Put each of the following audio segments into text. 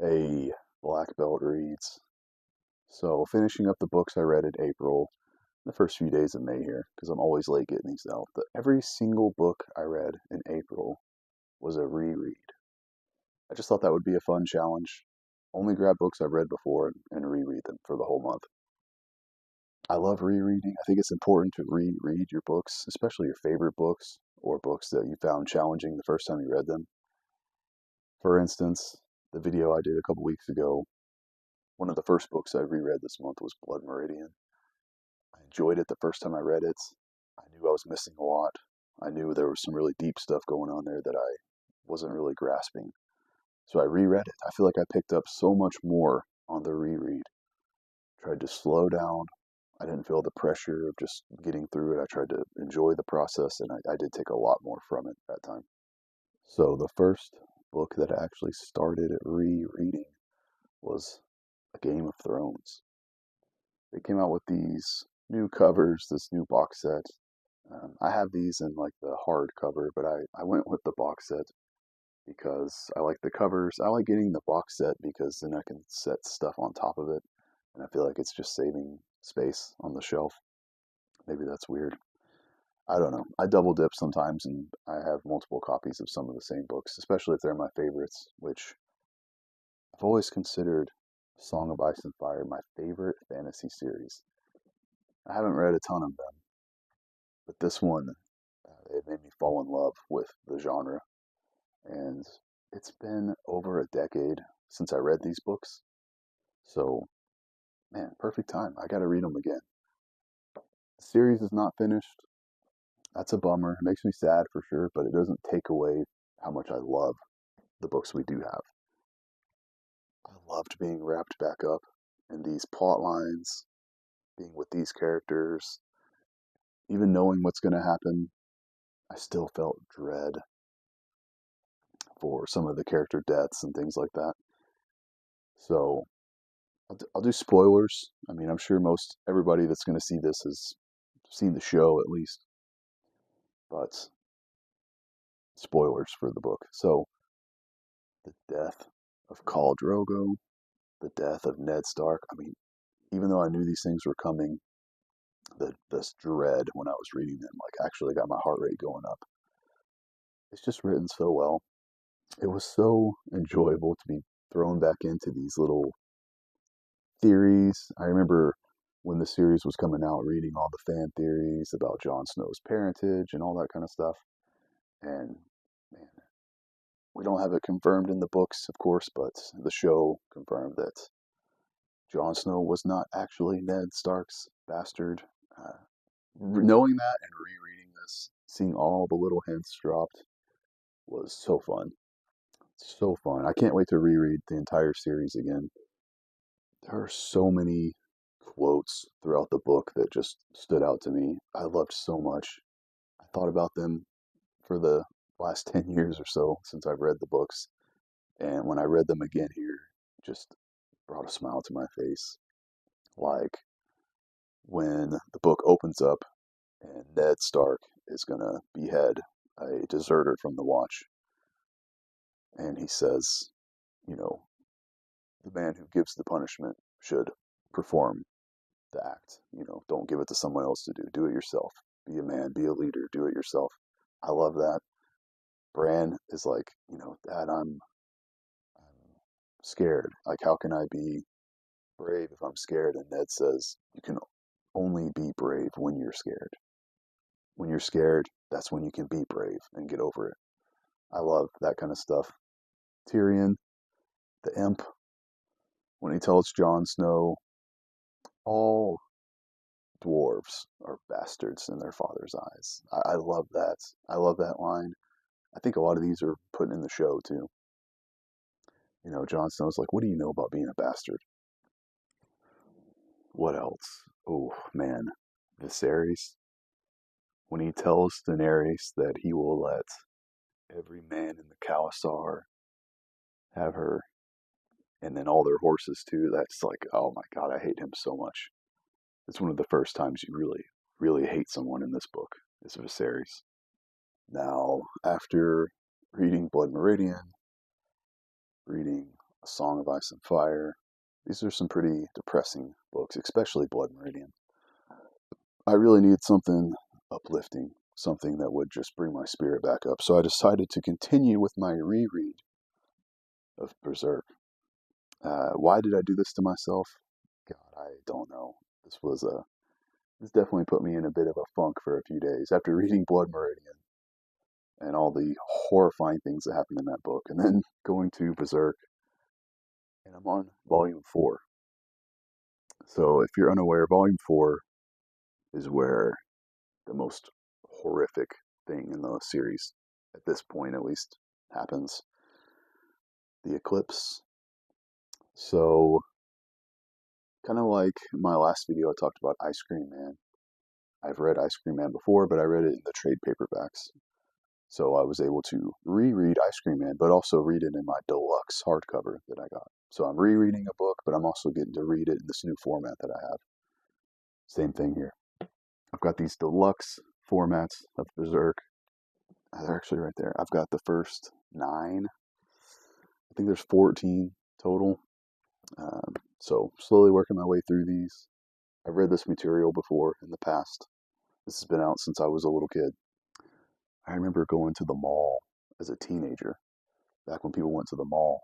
Hey, Black Belt reads. So, finishing up the books I read in April, the first few days of May here, because I'm always late getting these out. Every single book I read in April was a reread. I just thought that would be a fun challenge. Only grab books I've read before and reread them for the whole month. I love rereading. I think it's important to reread your books, especially your favorite books or books that you found challenging the first time you read them. For instance, the video I did a couple weeks ago, one of the first books I reread this month was Blood Meridian. I enjoyed it the first time I read it. I knew I was missing a lot. I knew there was some really deep stuff going on there that I wasn't really grasping. So I reread it. I feel like I picked up so much more on the reread. Tried to slow down. I didn't feel the pressure of just getting through it. I tried to enjoy the process, and I did take a lot more from it that time. So the first book that I actually started rereading was A Game of Thrones. They came out with these new covers, this new box set. I have these in like the hard cover, but I went with the box set because I like the covers. I like getting the box set because then I can set stuff on top of it, and I feel like it's just saving space on the shelf. Maybe that's weird. I don't know. I double dip sometimes, and I have multiple copies of some of the same books, especially if they're my favorites, which I've always considered Song of Ice and Fire my favorite fantasy series. I haven't read a ton of them, but this one, it made me fall in love with the genre. And it's been over a decade since I read these books. So, man, perfect time. I got to read them again. The series is not finished. That's a bummer. It makes me sad for sure, but it doesn't take away how much I love the books we do have. I loved being wrapped back up in these plot lines, being with these characters, even knowing what's going to happen. I still felt dread for some of the character deaths and things like that. So I'll do spoilers. I mean, I'm sure most everybody that's going to see this has seen the show at least, but spoilers for the book. So the death of Khal Drogo, the death of Ned Stark. I mean, even though I knew these things were coming, this dread when I was reading them, like, actually got my heart rate going up. It's just written so well. It was so enjoyable to be thrown back into these little theories. I remember when the series was coming out, reading all the fan theories about Jon Snow's parentage and all that kind of stuff. And man, we don't have it confirmed in the books, of course, but the show confirmed that Jon Snow was not actually Ned Stark's bastard. Knowing that and rereading this, seeing all the little hints dropped was so fun. So fun. I can't wait to reread the entire series again. There are so many quotes throughout the book that just stood out to me. I loved so much. I thought about them for the last 10 years or so since I've read the books. And when I read them again here, just brought a smile to my face. Like when the book opens up and Ned Stark is going to behead a deserter from the Watch. And he says, you know, the man who gives the punishment should perform the act. Don't give it to someone else to do. Do it yourself. Be a man, be a leader, do it yourself. I love that. Bran is like, Dad, I'm scared. Like, how can I be brave if I'm scared? And Ned says, you can only be brave when you're scared. When you're scared, that's when you can be brave and get over it. I love that kind of stuff. Tyrion, the imp, when he tells Jon Snow, all dwarves are bastards in their father's eyes. I love that. I love that line. I think a lot of these are put in the show too. Jon Snow's like, what do you know about being a bastard? What else? Oh, man. Viserys, when he tells Daenerys that he will let every man in the Khalasar have her, and then all their horses too, that's like, oh my God, I hate him so much. It's one of the first times you really, really hate someone in this book, is Viserys. Now, after reading Blood Meridian, reading A Song of Ice and Fire. These are some pretty depressing books, especially Blood Meridian. I really needed something uplifting, something that would just bring my spirit back up. So I decided to continue with my reread of Berserk. Why did I do this to myself? God, I don't know. This definitely put me in a bit of a funk for a few days after reading Blood Meridian and all the horrifying things that happened in that book, and then going to Berserk, and I'm on volume 4. So if you're unaware, volume 4 is where the most horrific thing in the series, at this point at least, happens. The eclipse. So, kind of like my last video, I talked about Ice Cream Man. I've read Ice Cream Man before, but I read it in the trade paperbacks. So I was able to reread Ice Cream Man, but also read it in my deluxe hardcover that I got. So I'm rereading a book, but I'm also getting to read it in this new format that I have. Same thing here. I've got these deluxe formats of Berserk. They're actually right there. I've got the first 9. I think there's 14 total. So slowly working my way through these. I've read this material before in the past. This has been out since I was a little kid. I remember going to the mall as a teenager, back when people went to the mall,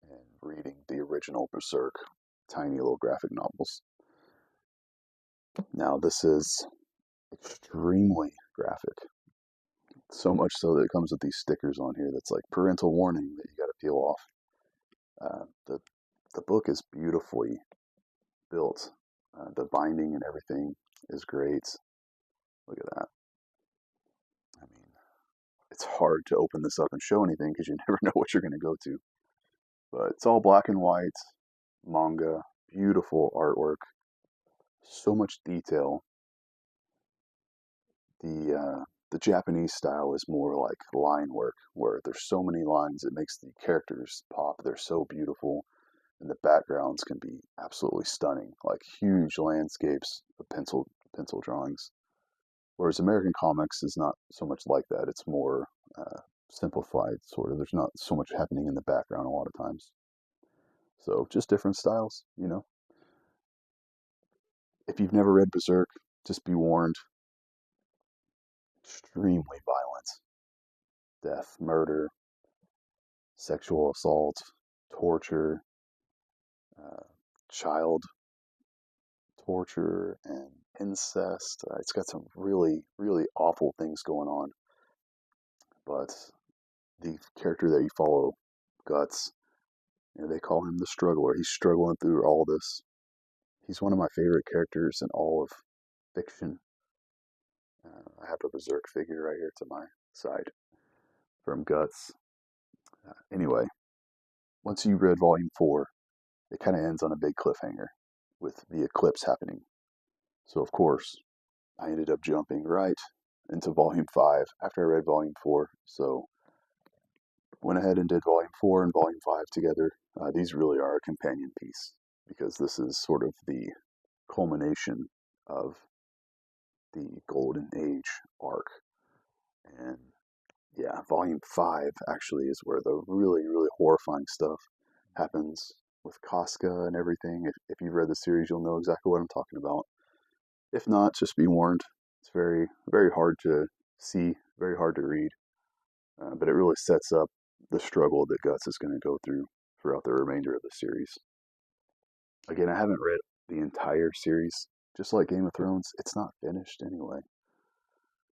and reading the original Berserk, tiny little graphic novels. Now this is extremely graphic. So much so that it comes with these stickers on here that's like parental warning that you got to peel off. The book is beautifully built. The binding and everything is great. Look at that. I mean, it's hard to open this up and show anything because you never know what you're going to go to. But it's all black and white manga, beautiful artwork, so much detail. The Japanese style is more like line work, where there's so many lines it makes the characters pop. They're so beautiful, and the backgrounds can be absolutely stunning, like huge landscapes of pencil drawings. Whereas American comics is not so much like that. It's more simplified, sort of. There's not so much happening in the background a lot of times. So just different styles, you know. If you've never read Berserk, just be warned. Extremely violent. Death, murder, sexual assault, torture, uh, child torture, and incest. It's got some really, really awful things going on. But the character that you follow, Guts, they call him the struggler. He's struggling through all this. He's one of my favorite characters in all of fiction. I have a Berserk figure right here to my side from Guts. Anyway, once you read Volume 4, it kind of ends on a big cliffhanger with the eclipse happening. So, of course, I ended up jumping right into Volume 5 after I read Volume 4. So, went ahead and did Volume 4 and Volume 5 together. These really are a companion piece because this is sort of the culmination of the Golden Age arc. And yeah, Volume 5 actually is where the really, really horrifying stuff happens with Casca and everything. If you've read the series, you'll know exactly what I'm talking about. If not, just be warned. It's very, very hard to see, very hard to read. But it really sets up the struggle that Guts is going to go through throughout the remainder of the series. Again, I haven't read the entire series. Just like Game of Thrones, it's not finished anyway.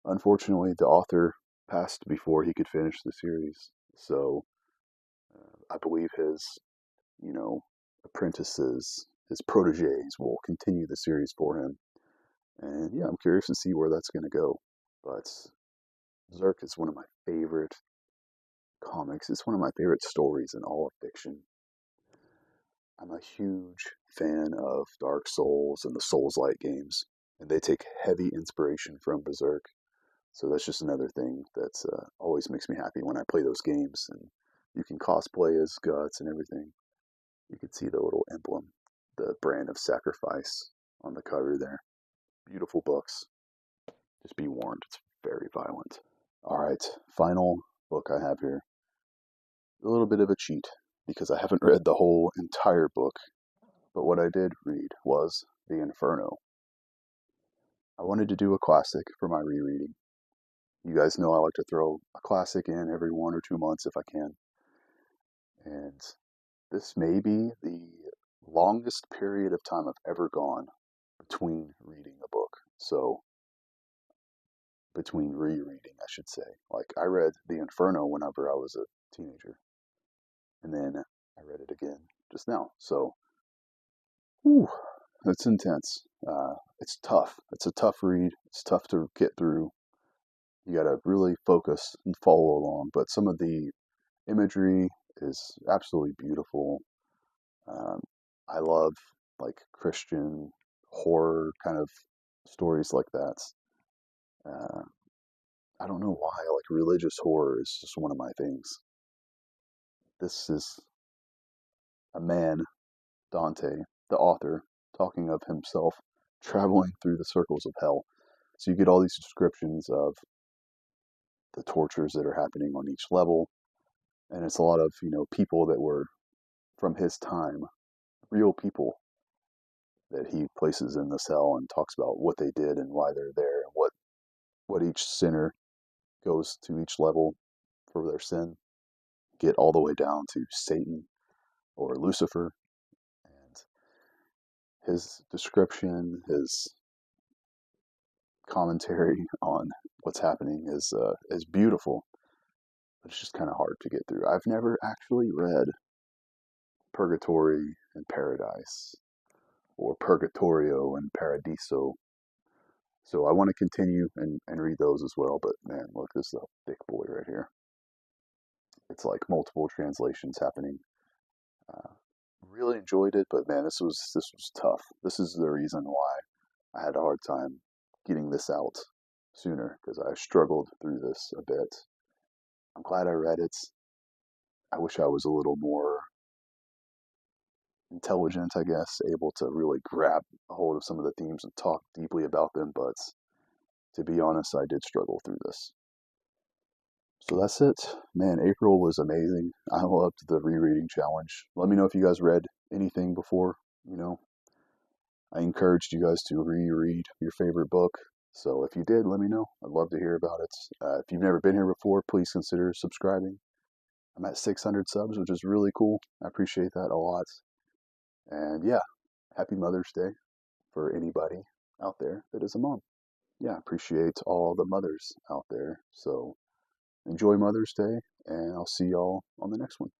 Unfortunately, the author passed before he could finish the series. So I believe his, apprentices, his proteges will continue the series for him. And yeah, I'm curious to see where that's going to go. But Berserk is one of my favorite comics. It's one of my favorite stories in all of fiction. I'm a huge fan of Dark Souls and the Souls-like games, and they take heavy inspiration from Berserk. So that's just another thing that always makes me happy when I play those games. And you can cosplay as Guts and everything. You can see the little emblem, the brand of sacrifice on the cover there. Beautiful books. Just be warned, it's very violent. All right, final book I have here. A little bit of a cheat. because I haven't read the whole entire book, but what I did read was The Inferno. I wanted to do a classic for my rereading. You guys know I like to throw a classic in every 1 or 2 months if I can. And this may be the longest period of time I've ever gone between reading a book. So, between rereading, I should say. Like, I read The Inferno whenever I was a teenager, and then I read it again just now. So, whew, it's intense. It's tough. It's a tough read. It's tough to get through. You got to really focus and follow along. But some of the imagery is absolutely beautiful. Um, I love like Christian horror kind of stories like that. Uh, I don't know why, like religious horror is just one of my things. This is a man, Dante, the author, talking of himself traveling through the circles of hell. So you get all these descriptions of the tortures that are happening on each level, and it's a lot of, people that were from his time, real people that he places in the cell and talks about what they did and why they're there and what each sinner goes to each level for their sin, get all the way down to Satan or Lucifer. And his description, his commentary on what's happening is beautiful, but it's just kind of hard to get through. I've never actually read Purgatory and Paradise or Purgatorio and Paradiso. So I want to continue and read those as well. But man, look, this is a thick boy right here. It's like multiple translations happening. Uh, really enjoyed it, but man, this was tough. This is the reason why I had a hard time getting this out sooner, because I struggled through this a bit. I'm glad I read it. I wish I was a little more intelligent, I guess, able to really grab a hold of some of the themes and talk deeply about them, but to be honest, I did struggle through this. So that's it. Man, April was amazing. I loved the rereading challenge. Let me know if you guys read anything before. You know, I encouraged you guys to reread your favorite book. So if you did, let me know. I'd love to hear about it. If you've never been here before, please consider subscribing. I'm at 600 subs, which is really cool. I appreciate that a lot. And yeah, happy Mother's Day for anybody out there that is a mom. Yeah, I appreciate all the mothers out there. So enjoy Mother's Day, and I'll see y'all on the next one.